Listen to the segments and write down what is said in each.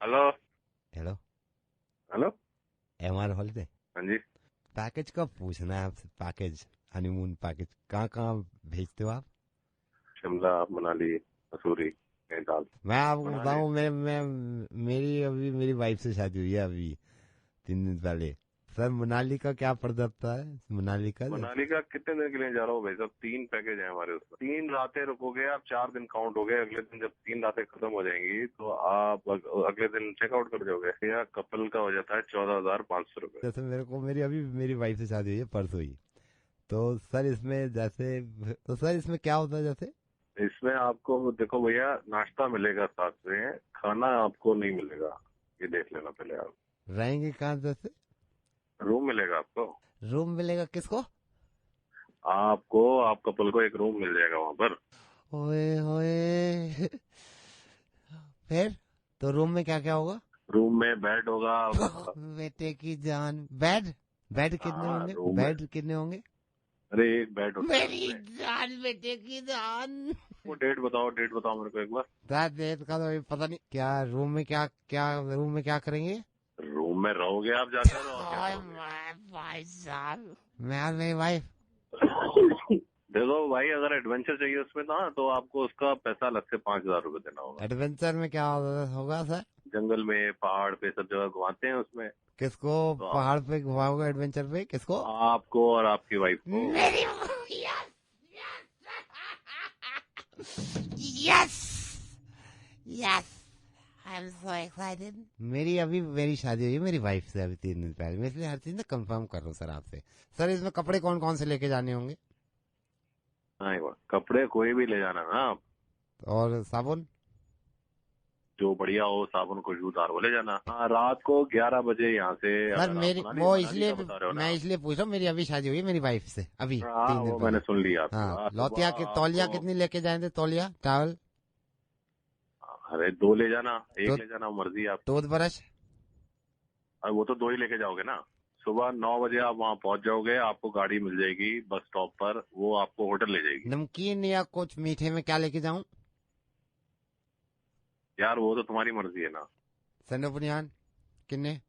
Hello hello hello. MR holiday हाँ जी। Package का पूछना है आपसे। पैकेज हनीमून पैकेज कहाँ कहाँ भेजते हो आप? शिमला, मनाली, मसूरी, नैनीताल। मैं आपको मनाली। बताऊं, मैं मेरी अभी मेरी वाइफ से शादी हुई है अभी 3 दिन पहले। सर मनाली का क्या पड़ता है? मनाली का मनाली का कितने दिन के लिए जा रहा हो भाई साहब? 3 पैकेज है हमारे उसमें। 3 रातें रुकोगे आप, 4 दिन काउंट हो गए। अगले दिन जब 3 रातें खत्म हो जाएंगी तो आप अगले दिन चेकआउट कर जाओगे। या कपल का हो जाता है 14,500 रुपए। जैसे मेरे को मेरी वाइफ से शादी हुई है परसों ही। तो सर इसमें जैसे, तो सर इसमें क्या होता है जैसे? इसमें आपको देखो भैया, नाश्ता मिलेगा साथ में, खाना आपको नहीं मिलेगा। ये देख लेना पहले आप। रहेंगे कहाँ जैसे? रूम मिलेगा आपको। रूम मिलेगा किसको? आप कपल को एक रूम मिल जाएगा वहाँ पर। ओए होए फिर तो रूम में क्या क्या होगा? रूम में बेड होगा। बेटे की जान, बेड बेड कितने हाँ, होंगे? रूम में। बेड कितने होंगे? अरे एक बेड होता है मेरी उसमें। जान, बेटे की जान। वो डेट बताओ मेरे को एक बार। डेट का तो अभी पता नहीं। क्या रूम में रूम में क्या करेंगे? रूम में रहोगे आप जाकर, और क्या ओए करोगे? भाई साहब, मैं और मेरी वाइफ। देखो भाई, अगर एडवेंचर चाहिए उसमें ना, तो आपको उसका पैसा अलग से 5,000 रुपए देना होगा। एडवेंचर में क्या होगा सर? जंगल में, पहाड़ पे, सब जगह घुमाते हैं उसमें। किसको? तो पहाड़ पे घुमाओगे? एडवेंचर पे किसको? आपको और आपकी वाइफ को। मेरी yes yes, I am so excited. मेरी शादी हुई है मेरी वाइफ से अभी 3 दिन पहले। मैं इसलिए हर चीज ना कंफर्म कर रहा हूँ सर आपसे। सर इसमें कपड़े कौन कौन से लेके जाने होंगे? हाँ, कपड़े कोई भी ले जाना ना आप। और साबुन? जो बढ़िया हो, साबुन, खुशबूदार वो ले जाना। हाँ, रात को 11 बजे यहाँ से। सर अगर आप मेरी मनाली वो मनाली इसलिए का बता रहे हो मैं ना। इसलिए पूछ रहा हूँ, मेरी अभी शादी हुई है मेरी वाइफ से अभी हाँ, 3 दिन वो पहले। मैंने सुन लिया आपकी हाँ, बात। लौतिया सुबह की तौलिया आपको। कितनी लेके जाए थे? तौलिया टॉवल? अरे 2 ले जाना, तो 1 ले जाना, मर्जी है आप। टूथब्रश? अरे वो तो 2 ही लेके जाओगे ना। सुबह 9 बजे आप वहाँ पहुँच जाओगे, आपको गाड़ी मिल जाएगी बस स्टॉप पर, वो आपको होटल ले जाएगी। नमकीन या कुछ मीठे में क्या लेके जाऊं? यार वो तो तुम्हारी मर्जी है ना। सन्नो बुनियान किन्ने?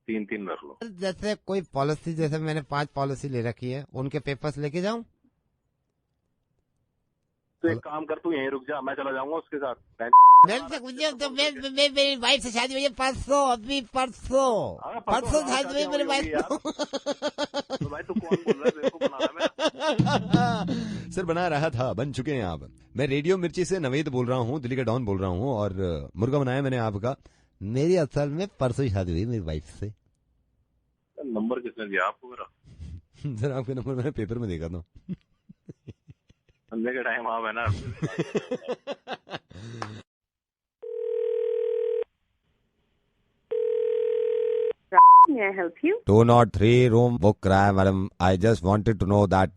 3-3 रख लो। जैसे कोई पॉलिसी, जैसे मैंने 5 पॉलिसी ले रखी है, उनके पेपर्स लेके जाऊं? तो एक काम कर, तू यहीं रुक जा, मैं चला जाऊंगा उसके साथ। मेरी वाइफ से शादी हुई है परसों, अभी परसों हाँ, परसों हमारी शादी हुई शादियां मेरी हुई वाइफ होगी यार। तो भाई तू कौन बोल रहा है? बेवकूफ बना रहा है मैं। सर बना रहा था, बन चुके हैं आप। मैं रेडियो मिर्ची से नवेद बोल रहा हूँ, दिल्ली का डॉन बोल रहा हूँ, और मुर्गा बनाया मैंने आपका। मेरी असल में परसों ही शादी हुई मेरी वाइफ से। नंबर किसने दिया आपको मेरा? सर आपके नंबर मैंने पेपर में देखा था। संडे के टाइम आप है ना। May I help you? 203 room book कराया madam. I just wanted to know that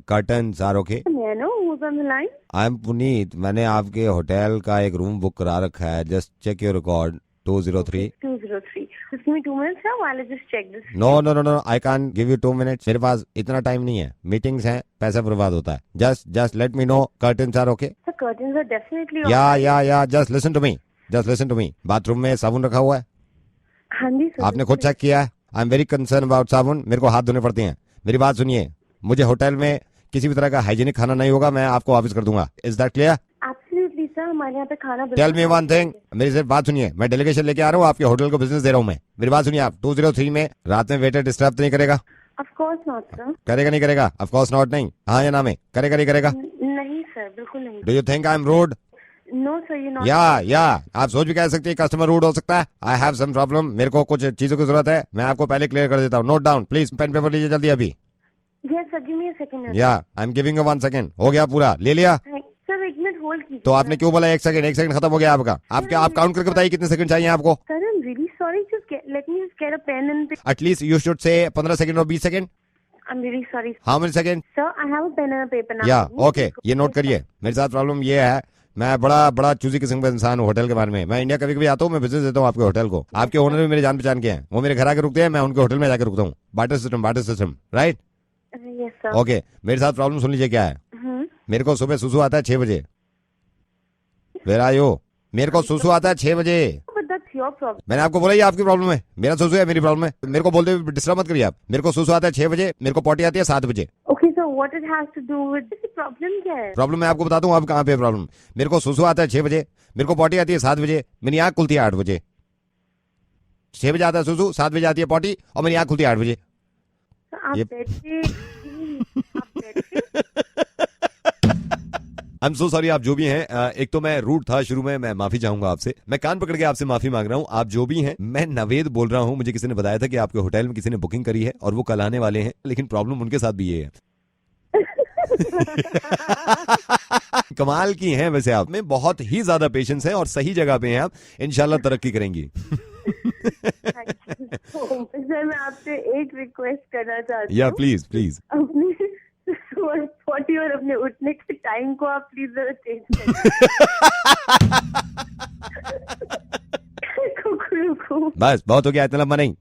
curtains are okay. May I know who's on the line? I am Puneet. मैंने आपके होटल का एक रूम बुक करा रखा है। Just check your record 203। 203. Just give me 2 minutes, sir, while I just check this. No no no no, I can give you 2 minutes. मेरे पास इतना टाइम नहीं है, मीटिंग्स हैं, पैसा बर्बाद होता है। Just let me know curtains are okay. The curtains are definitely या just listen to me. Bathroom में साबुन रखा हुआ है? हाँ जी सर। आपने खुद चेक किया है? I am very concern about साबुन। मेरे को हाथ धोने पड़ते हैं। मेरी बात सुनिए, मुझे होटल में किसी भी तरह का हाइजीनिक खाना नहीं होगा, मैं आपको वापस कर दूंगा। Is that clear? Absolutely sir, हमारे यहाँ पे खाना टेल मी वन थिंग, मेरी सिर्फ बात सुनिए। मैं डेलीगेशन लेके आ रहा हूँ, आपके होटल को बिजनेस दे रहा हूँ मैं। मेरी बात सुनिए आप, 203 में रात में वेटर डिस्टर्ब तो नहीं करेगा? Of course not sir. करेगा नहीं करेगा? ऑफ कोर्स नॉट नहीं, हाँ या ना में, करेगा नहीं करेगा? नहीं सर, बिल्कुल नहीं। Do you think I am rude? No sir, you're not. या आप सोच भी कह सकते हैं कस्टमर रूड हो सकता है। आई हैव सम प्रॉब्लम, मेरे को कुछ चीजों की जरूरत है, मैं आपको पहले क्लियर कर देता हूँ। Note down please, pen paper लीजिए जल्दी अभी। Yes sir, give me a second. या I am giving you 1 second. हो गया पूरा? ले लिया? सर एक मिनट होल्ड कीजिए। तो आपने क्यों बोला 1 सेकंड? 1 सेकंड खत्म हो गया आपका। आप काउंट करके बताइए कितने सेकंड चाहिए आपको। Sir, I'm really sorry. Let me just get a pen and. At least you should say 15 second और 20 second. I'm really sorry. How many second? Sir, I have a pen and a paper now. या okay, ये note करिए। मेरे साथ problem ये है, मैं बड़ा चूजी किस्म का इंसान हूँ होटल के बारे में। मैं इंडिया कभी कभी आता हूँ, मैं बिजनेस देता हूँ आपके होटल को। आपके ओनर भी मेरे जान पहचान के हैं, वो मेरे घर आके रुकते हैं, मैं उनके होटल में जाकर रुकता हूँ। Barter system right? Yes sir. Okay, मेरे साथ प्रॉब्लम सुन लीजिए क्या है। मेरे को सुबह सुसु आता है 6 बजे। Where are you? मेरे को सुसु आता है 6 बजे। But that's your problem. मैंने आपको बोला ये आपकी प्रॉब्लम है, मेरा सुसु है मेरी प्रॉब्लम है। मेरे को बोलते हुए डिस्टर्ब मत करिए आप। मेरे को सुसु आता है 6 बजे, मेरे को पॉटी आती है 7 बजे। Okay, so what it has to do with this problem क्या है? प्रॉब्लम मैं आपको बताता हूँ आप कहाँ पे प्रॉब्लम। मेरे को सुसु आता है 6 बजे, मेरे को पॉटी आती है 7 बजे, मेरी आँख खुलती है 8 बजे। 6 बजे आता है सुसु, 7 बजे आती है पॉटी और मेरी आँख खुलती है 8 बजे। आप ये- बैठे आई एम सो सॉरी आप जो भी हैं। एक तो मैं रूड था शुरू में, मैं माफी चाहूंगा आपसे। मैं कान पकड़ के आपसे माफी मांग रहा हूँ। आप जो भी हैं, मैं नवेद बोल रहा हूँ। मुझे किसी ने बताया था कि आपके होटल में किसी ने बुकिंग करी है और वो कल आने वाले हैं, लेकिन प्रॉब्लम उनके साथ भी ये है। कमाल की हैं वैसे आप में, बहुत ही ज्यादा पेशेंस है और सही जगह पे हैं आप। इंशाल्लाह तरक्की करेंगी। सर मैं आपसे एक रिक्वेस्ट करना चाहती या हूँ। Please please. अपनी 40 और अपने उठने के टाइम को आप प्लीज जरा चेंज करें। रुको। बस बहुत हो गया, इतना लंबा नहीं।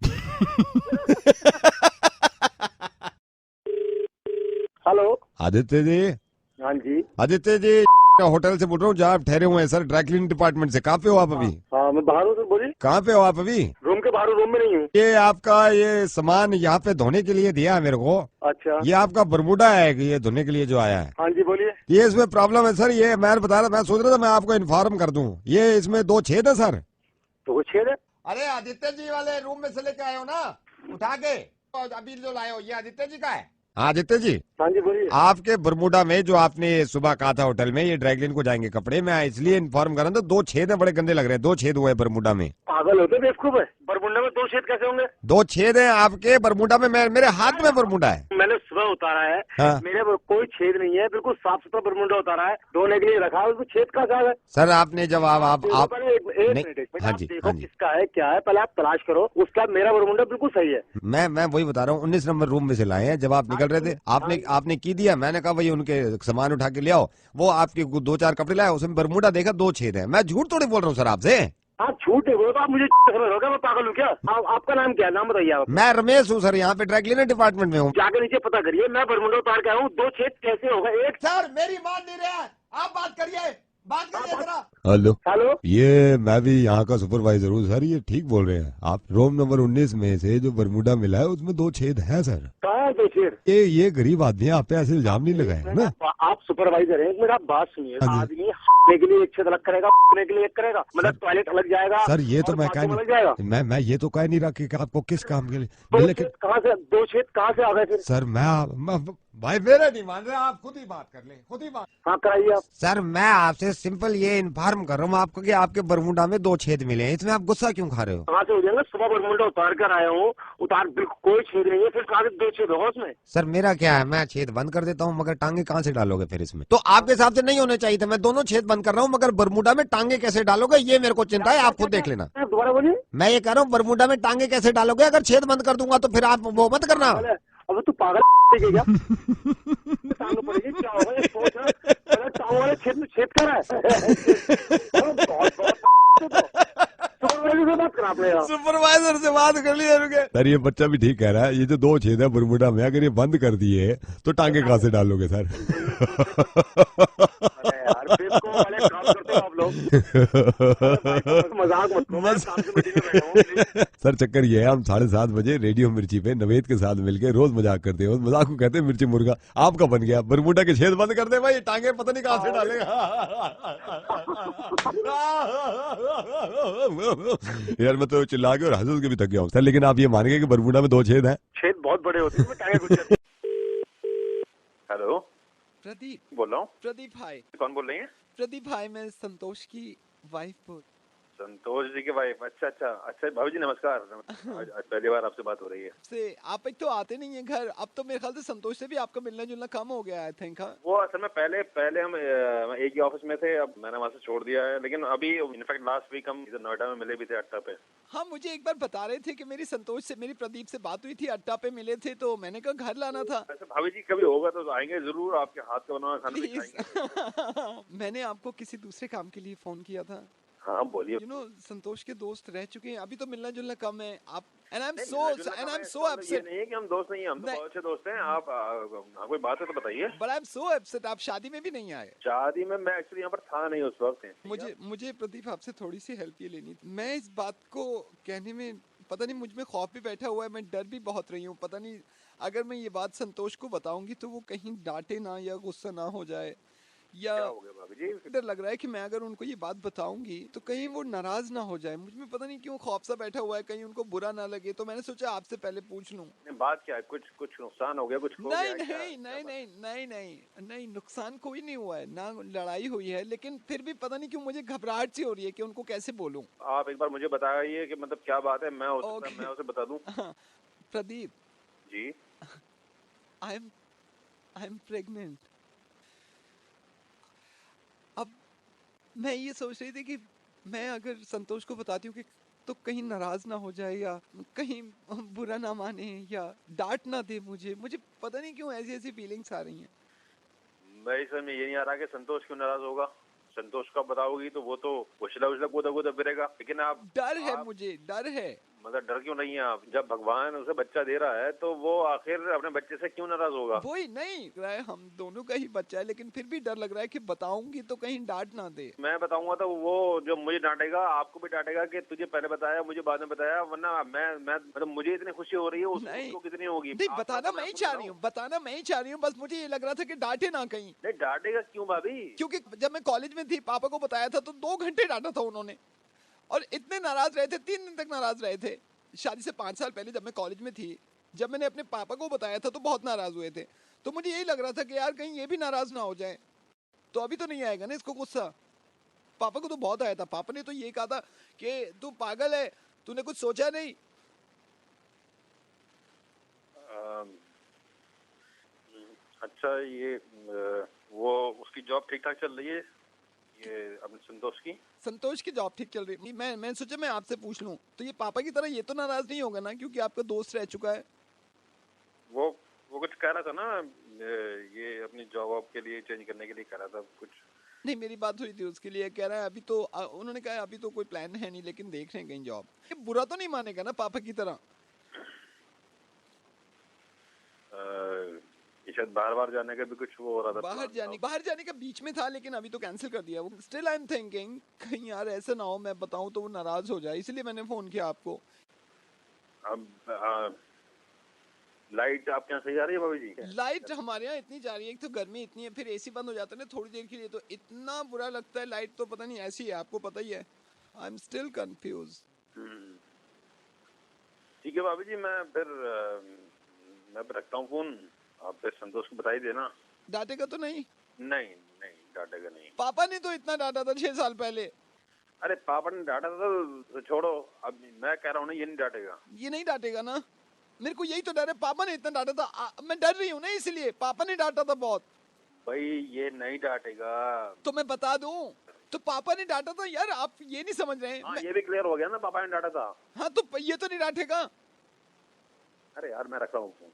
हेलो। आदित्य जी। हाँ जी। आदित्य जी होटल से बोल रहा हूँ जहाँ आप ठहरे हुए हैं सर, ड्राई क्लीनिंग डिपार्टमेंट से। कहाँ पे हो आप अभी? हाँ मैं बाहर हूँ सर, बोलिए। कहाँ पे हो आप अभी? रूम के बाहर हूँ, रूम में नहीं हूँ। ये आपका ये सामान यहाँ पे धोने के लिए दिया है मेरे को। अच्छा। ये आपका बरमूडा है कि ये धोने के लिए जो आया है? हाँ जी बोलिए। ये इसमें प्रॉब्लम है सर। ये मैं बता रहा, मैं सोच रहा था मैं आपको इन्फॉर्म कर दूं। ये इसमें 2 छेद है सर। तो वो छेद है? अरे आदित्य जी वाले रूम में से लेके आए हो ना उठा के, अभी जो लाए हो ये आदित्य जी का है। आदित्य जी। हाँ जी बोलिए। आपके बरमूडा में जो आपने सुबह कहा था होटल में ये ड्राई क्लीन को जाएंगे कपड़े, मैं इसलिए इन्फॉर्म कर रहा था 2 छेद है, बड़े गंदे लग रहे हैं। 2 छेद हुए हैं बरमूडा में। पागल होते बेवकूफ है, बरमुंडा में 2 छेद कैसे होंगे? 2 छेद है आपके बरमूडा में। मेरे हाथ में बरमूडा है। मैंने सुबह उतारा है। हाँ। मेरे वो कोई छेद नहीं है, बिल्कुल साफ सुथरा बरमुंडा उतारा है, धोने के लिए रखा है, उसमें छेद कहाँ से आ गए? सर आपने जब आप पहले एक नहीं, मिनट, एक मिनट, हाँ आप जी, देखो हाँ जी। किसका है क्या है, पहले आप तलाश करो। उसका मेरा बरमुंडा बिल्कुल सही है। मैं वही बता रहा हूँ, 19 नंबर रूम में से लाए हैं। जब आप निकल रहे थे आपने की दिया, मैंने कहा भाई उनके सामान उठा के ले आओ। वो आपके 2-4 कपड़े लाए, उसमें बरमूडा देखा 2 छेद है। मैं झूठ थोड़ी बोल रहा हूँ सर आपसे। आप झूठ है, बोलो तो आप मुझे समझ रहे हो क्या? मैं पागल हूँ क्या? आपका नाम क्या है, नाम बताइए आप। मैं रमेश हूँ सर, यहाँ पे ड्राई क्लीनर डिपार्टमेंट में हूँ। जाके नीचे पता करिए, मैं बरमुंडा उतार के आया हूँ। 2 छेद कैसे होगा? एक सर मेरी मान नहीं रहा, आप बात करिए जरा। Hello hello. ये मैं भी यहाँ का सुपरवाइजर हूँ सर, ये ठीक बोल रहे हैं आप। रूम नंबर 19 में से जो बरमूडा मिला है उसमें 2 छेद है सर। कहाँ है 2 छेद? ये गरीब आदमी है, आप पे ऐसे इल्जाम नहीं लगाए ना। आप सुपरवाइजर हैं, एक मिनट आप बात सुनिए। हाँ जी। आदमी हंसने के लिए एक छेद अलग करेगा, हंसने के लिए एक करेगा, मतलब टॉयलेट अलग जाएगा। सर ये तो और मैं कह बाथरूम अलग जाएगा। नहीं, मैं ये तो कह नहीं रहा कि आपको किस काम के लिए, 2 लेकिन छेद कहाँ से, 2 छेद कहाँ से आ गए फिर? सर मैं भाई मेरा नहीं मान रहे, आप खुद ही बात कर ले, खुद ही बात। हाँ कराइए आप। सर मैं आपसे सिंपल ये इन्फॉर्म कर रहा हूँ आपको कि आपके बरमूडा में 2 छेद मिले हैं, इसमें आप गुस्सा क्यों खा रहे हो? कहाँ से हो जाएगा? सुबह बरमुंडा उतार कर आया हूँ, उतार बिल्कुल कोई छेद नहीं है, फिर कहाँ से 2 छेद होगा उसमें? सर मेरा क्या है, मैं छेद बंद कर देता हूँ, मगर टांगे कहाँ से डालोगे फिर इसमें? तो आपके हिसाब से नहीं होने चाहिए थे। मैं दोनों छेद बंद कर रहा हूँ, मगर बरमूडा में टांगे कैसे डालोगे ये मेरे को चिंता है, आप खुद देख लेना। दोबारा बोलिए। मैं ये कह रहा हूँ बरमूडा में टांगे कैसे डालोगे? अगर छेद बंद कर दूंगा तो फिर आप वो मत करना। अब तू पागल है क्या? टांग पड़ेगी क्या होगा? ये सोच रहा टांग वाले छेद में छेद कर रहा है। सुपरवाइजर से बात करा आपने यार। सुपरवाइजर से बात कर लिया सर। ये बच्चा भी ठीक कह रहा है, ये जो 2 छेद है बरमूडा में अगर ये बंद कर दिए तो टांगे कहाँ से डालोगे सर? अरे यार बेवकूफ वाले काम करते हो आप लोग। मजाक मत करो, मैं काम की मीटिंग में बैठा हूँ, प्लीज। सर चक्कर ये है, हम 7:30 बजे रेडियो मिर्ची पे नवेद के साथ मिलके रोज मजाक करते हैं। उस मजाक को कहते हैं मिर्ची मुर्गा। आपका बन गया बरमूडा के छेद बंद कर दे भाई, टांगे पता नहीं कहाँ से डालेगा। यार मैं तो चिल्ला के और हंस के भी थक गया हूँ सर, लेकिन आप ये मान गए कि बरमूडा में 2 छेद हैं? छेद बहुत बड़े होते हैं, टांगे घुस जाती हेलो प्रदीप बोल रहा हूँ। प्रदीप भाई कौन बोल रही है? प्रदीप भाई मैं संतोष की वाइफ बोल। संतोष जी की वाइफ? अच्छा भाभी जी नमस्कार। आज पहली बार आपसे बात हो रही है। से आप एक तो आते नहीं है घर, अब तो मेरे ख्याल से संतोष से भी आपका मिलना जुलना कम हो गया आई थिंक। वो असल में पहले हम एक ही ऑफिस में थे, अब मैंने वहाँ से छोड़ दिया है। लेकिन अभी इनफैक्ट लास्ट वीक हम इधर नोएडा में मिले भी थे अट्टा पे। हाँ मुझे एक बार बता रहे थे कि मेरी संतोष से, मेरी प्रदीप से बात हुई थी, अट्टा पे मिले थे, तो मैंने कहा घर लाना था। अच्छा भाभी जी कभी होगा तो आएंगे जरूर, आपके हाथ का बना हुआ खाना भी खाएंगे। प्लीज। मैंने आपको किसी दूसरे काम के लिए फोन किया था। हाँ बोलिए। संतोष के दोस्त रह चुके हैं, अभी तो मिलना जुलना कम है। आप and I'm नहीं, so मिलना जुलना and काम I'm है, so इसका मतलब ये upset. नहीं है कि हम दोस्त नहीं हैं, हम तो नहीं। बहुत अच्छे दोस्त हैं। आप कोई बात है तो बताइए। But I'm so upset. आप शादी में भी नहीं आए। शादी में मैं एक्चुअली यहाँ पर था नहीं उस वक्त। मुझे प्रदीप आपसे थोड़ी सी हेल्प ये लेनी थी। मैं इस बात को कहने में पता नहीं मुझ में खौफ भी बैठा हुआ है, मैं डर भी बहुत रही हूँ। पता नहीं अगर मैं ये बात संतोष को बताऊंगी तो वो कहीं डांटे ना या गुस्सा ना हो जाए, या क्या हो गया भाभी जी? डर लग रहा है कि मैं अगर उनको ये बात बताऊंगी तो कहीं वो नाराज ना हो जाए। मुझ में पता नहीं क्यों खौफ सा बैठा हुआ है, कहीं उनको बुरा ना लगे। तो मैंने सोचा आपसे पहले पूछ लूं। नहीं, बात क्या है? कुछ नुकसान हो गया, कुछ खो नहीं गया क्या? नहीं नहीं नहीं नहीं नहीं नहीं, नुकसान कोई नहीं हुआ है ना, लड़ाई हुई है, लेकिन फिर भी पता नहीं क्यों मुझे घबराहट सी हो रही है कि उनको कैसे बोलूं। आप एक बार मुझे बताइए कि मतलब क्या बात है, मैं Okay. उसे बता दूं। Pradeep, ji. I am pregnant. अब मैं ये सोच रही थी कि मैं अगर संतोष को बताती हूँ कि तो कहीं नाराज ना हो जाए, या कहीं बुरा ना माने, या डांट ना दे मुझे पता नहीं क्यों ऐसी ऐसी फीलिंग्स आ रही हैं। मैं समझ में ये नहीं आ रहा कि संतोष क्यों नाराज होगा। संतोष का बताओगी तो वो तो उछला उछला कूदा कूदा फिरेगा, लेकिन डर है, मुझे डर है। मतलब डर क्यों नहीं है? आप जब भगवान उसे बच्चा दे रहा है तो वो आखिर अपने बच्चे से क्यों नाराज होगा? वही नहीं रहा है, हम दोनों का ही बच्चा है, लेकिन फिर भी डर लग रहा है कि बताऊंगी तो कहीं डांट ना दे। मैं बताऊंगा तो वो जो मुझे डांटेगा, आपको भी डांटेगा कि तुझे पहले बताया, मुझे बाद में बताया। वरना मैं मतलब मुझे इतनी खुशी हो रही है, उसको कितनी होगी? नहीं, बताना मैं ही चाह रही हूँ, बताना मैं ही चाह रही हूँ, बस मुझे ये लग रहा था कि डांटे ना कहीं। नहीं, डांटेगा क्यों भाभी? क्योंकि जब मैं कॉलेज में थी पापा को बताया था तो 2 घंटे डांटा था उन्होंने, और इतने नाराज रहे थे, 3 दिन तक नाराज रहे थे। शादी से 5 साल पहले जब मैं कॉलेज में थी, जब मैंने अपने पापा को बताया था तो बहुत नाराज हुए थे। तो मुझे यही लग रहा था कि यार कहीं ये भी नाराज ना हो जाए। तो अभी तो नहीं आएगा ना इसको गुस्सा? पापा को तो बहुत आया था, पापा ने तो ये कहा था कि तू पागल है, तूने कुछ सोचा नहीं। अच्छा, ये वो उसकी जॉब ठीक ठाक चल रही है, ये अपने संतोष की जॉब ठीक चल रही है। मैं सोचा मैं आपसे पूछ लूं, तो ये पापा की तरह ये तो नाराज नहीं होगा ना, क्योंकि आपका दोस्त रह चुका है। वो कुछ कह रहा था ना, ये अपनी जॉब के लिए चेंज करने के लिए कह रहा था कुछ। नहीं, मेरी बात हुई थी उसके लिए, कह रहा है अभी तो उन्होंने कहा अभी तो कोई प्लान है नहीं, लेकिन देख रहे हैं कहीं जॉब। ये बुरा तो नहीं मानेगा ना पापा की तरह? शायद बार जाने का भी कुछ वो हो रहा था। बाहर जाने का बीच में था, लेकिन अभी तो कैंसिल कर दिया वो। स्टिल आई एम थिंकिंग कहीं यार ऐसा ना हो मैं बताऊं तो वो नाराज हो जाए, इसलिए मैंने फोन किया आपको। अब लाइट आपके यहाँ सही आ रही है भाभी जी? लाइट हमारे यहाँ इतनी जा रही है, एक तो गर्मी इतनी है, फिर एसी बंद हो जाता है ना थोड़ी देर के लिए, तो इतना बुरा लगता है। लाइट तो पता नहीं ऐसी है, आपको पता ही है। I am still confuse. ठीक है भाभी जी, मैं रखता हूँ फोन। आप फिर संतोष को बता ही देना। डांटेगा तो नहीं? नहीं डांटेगा नहीं। पापा ने तो इतना डांटा था 6 साल पहले। अरे पापा ने डांटा था तो छोड़ो, अब मैं कह रहा हूँ ना, ये नहीं डांटेगा। ये नहीं डांटेगा ना? मेरे को यही तो डर है, पापा ने इतना डांटा था, मैं डर रही हूँ ना, इसलिए। पापा ने डांटा था बहुत। भाई ये नहीं डांटेगा तो मैं बता दूं, तो पापा ने डांटा था यार, आप ये नहीं समझ रहे हैं। ये भी क्लियर हो गया ना, पापा ने डांटा था। हाँ, तो ये तो नहीं डांटेगा। अरे यार मैं रख रहा हूँ फोन।